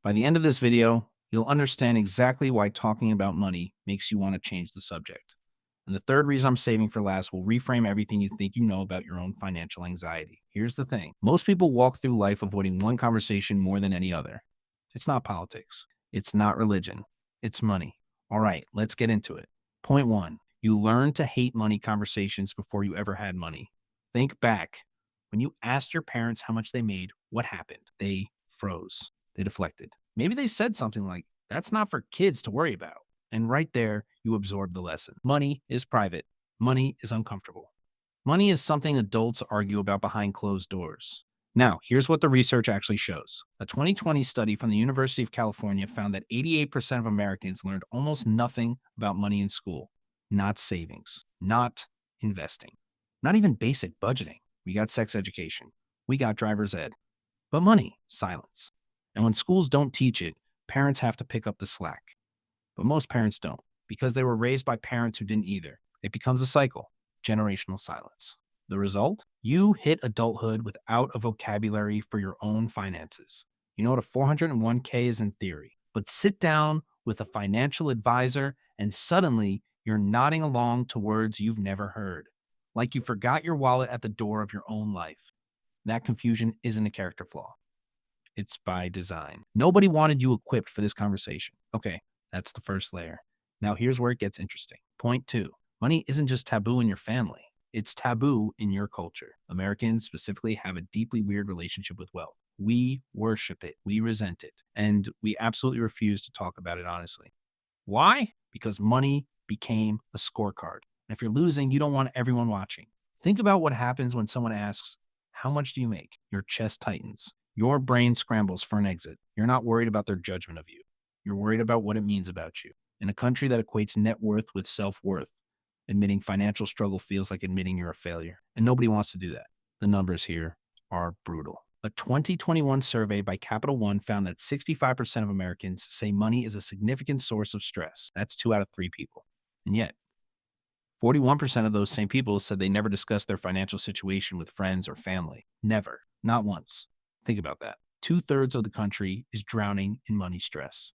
By the end of this video, you'll understand exactly why talking about money makes you want to change the subject. And the third reason I'm saving for last will reframe everything you think you know about your own financial anxiety. Here's the thing. Most people walk through life avoiding one conversation more than any other. It's not politics. It's not religion. It's money. All right, let's get into it. Point one, you learn to hate money conversations before you ever had money. Think back. When you asked your parents how much they made, what happened? They froze. They deflected. Maybe they said something like, that's not for kids to worry about. And right there, you absorb the lesson. Money is private. Money is uncomfortable. Money is something adults argue about behind closed doors. Now, here's what the research actually shows. A 2020 study from the University of California found that 88% of Americans learned almost nothing about money in school. Not savings, not investing, not even basic budgeting. We got sex education. We got driver's ed. But money, silence. And when schools don't teach it, parents have to pick up the slack. But most parents don't, because they were raised by parents who didn't either. It becomes a cycle, generational silence. The result? You hit adulthood without a vocabulary for your own finances. You know what a 401k is in theory, but sit down with a financial advisor and suddenly you're nodding along to words you've never heard, like you forgot your wallet at the door of your own life. That confusion isn't a character flaw. It's by design. Nobody wanted you equipped for this conversation. Okay, that's the first layer. Now here's where it gets interesting. Point two, money isn't just taboo in your family. It's taboo in your culture. Americans specifically have a deeply weird relationship with wealth. We worship it, we resent it, and we absolutely refuse to talk about it honestly. Why? Because money became a scorecard. And if you're losing, you don't want everyone watching. Think about what happens when someone asks, how much do you make? Your chest tightens. Your brain scrambles for an exit. You're not worried about their judgment of you. You're worried about what it means about you. In a country that equates net worth with self-worth, admitting financial struggle feels like admitting you're a failure. And nobody wants to do that. The numbers here are brutal. A 2021 survey by Capital One found that 65% of Americans say money is a significant source of stress. That's 2 out of 3 people. And yet, 41% of those same people said they never discussed their financial situation with friends or family. Never. Not once. Think about that. 2/3 of the country is drowning in money stress.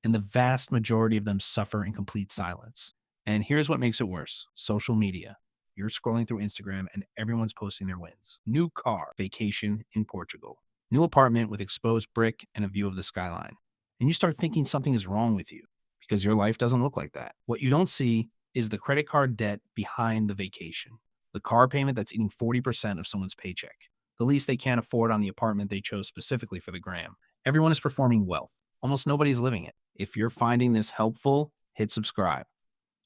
And the vast majority of them suffer in complete silence. And here's what makes it worse. Social media. You're scrolling through Instagram and everyone's posting their wins. New car, vacation in Portugal. New apartment with exposed brick and a view of the skyline. And you start thinking something is wrong with you because your life doesn't look like that. What you don't see is the credit card debt behind the vacation. The car payment that's eating 40% of someone's paycheck. The lease they can't afford on the apartment they chose specifically for the gram. Everyone is performing wealth. Almost nobody's living it. If you're finding this helpful, hit subscribe.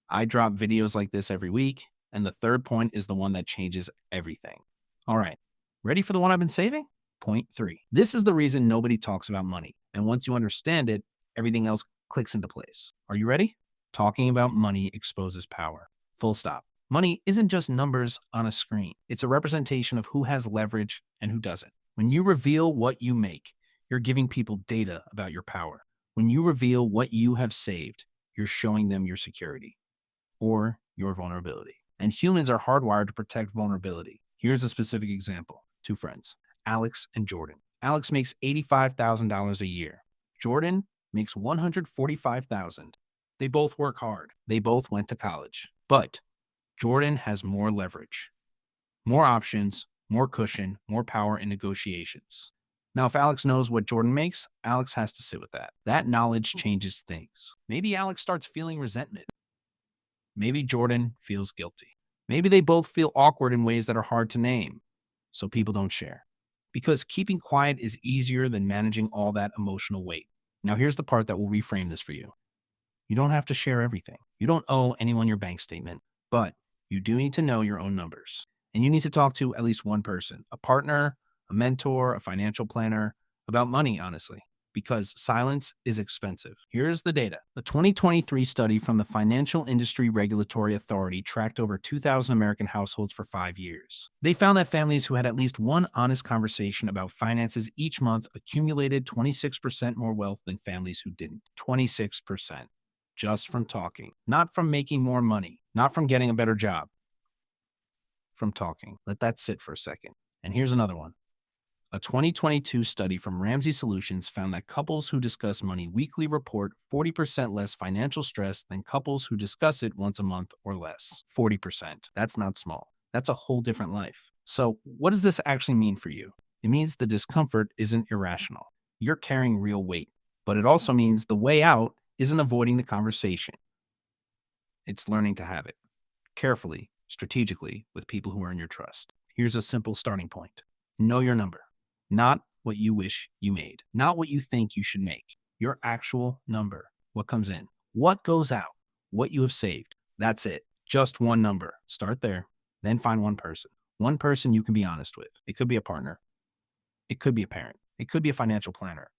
I drop videos like this every week, and the third point is the one that changes everything. All right, ready for the one I've been saving? Point three. This is the reason nobody talks about money. And once you understand it, everything else clicks into place. Are you ready? Talking about money exposes power. Full stop. Money isn't just numbers on a screen. It's a representation of who has leverage and who doesn't. When you reveal what you make, you're giving people data about your power. When you reveal what you have saved, you're showing them your security or your vulnerability. And humans are hardwired to protect vulnerability. Here's a specific example. 2 friends, Alex and Jordan. Alex makes $85,000 a year. Jordan makes $145,000. They both work hard. They both went to college. But Jordan has more leverage, more options, more cushion, more power in negotiations. Now, if Alex knows what Jordan makes, Alex has to sit with that. That knowledge changes things. Maybe Alex starts feeling resentment. Maybe Jordan feels guilty. Maybe they both feel awkward in ways that are hard to name, so people don't share. Because keeping quiet is easier than managing all that emotional weight. Now, here's the part that will reframe this for you. You don't have to share everything. You don't owe anyone your bank statement, but you do need to know your own numbers. And you need to talk to at least one person, a partner, a mentor, a financial planner, about money, honestly, because silence is expensive. Here's the data. The 2023 study from the Financial Industry Regulatory Authority tracked over 2,000 American households for 5 years. They found that families who had at least one honest conversation about finances each month accumulated 26% more wealth than families who didn't. 26%. Just from talking, not from making more money, not from getting a better job, from talking. Let that sit for a second. And here's another one. A 2022 study from Ramsey Solutions found that couples who discuss money weekly report 40% less financial stress than couples who discuss it once a month or less. 40%. That's not small. That's a whole different life. So, what does this actually mean for you? It means the discomfort isn't irrational. You're carrying real weight. But it also means the way out isn't avoiding the conversation, it's learning to have it carefully, strategically, with people who earn your trust. Here's a simple starting point: know your number, not what you wish you made, not what you think you should make, your actual number. What comes in, what goes out, what you have saved. That's it. Just one number. Start there. Then find one person. One person you can be honest with. It could be a partner, it could be a parent, it could be a financial planner,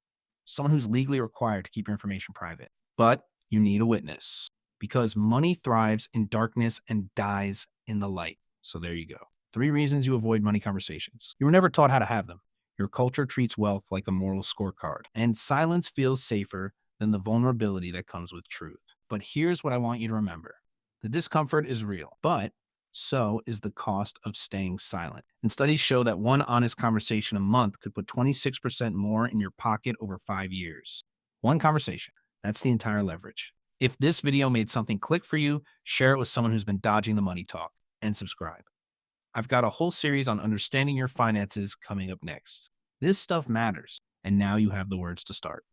someone who's legally required to keep your information private. But you need a witness because money thrives in darkness and dies in the light. So there you go. 3 reasons you avoid money conversations. You were never taught how to have them. Your culture treats wealth like a moral scorecard, and silence feels safer than the vulnerability that comes with truth. But here's what I want you to remember: the discomfort is real, but so is the cost of staying silent. And studies show that one honest conversation a month could put 26% more in your pocket over 5 years. One conversation. That's the entire leverage. If this video made something click for you, share it with someone who's been dodging the money talk, and subscribe. I've got a whole series on understanding your finances coming up next. This stuff matters, and now you have the words to start.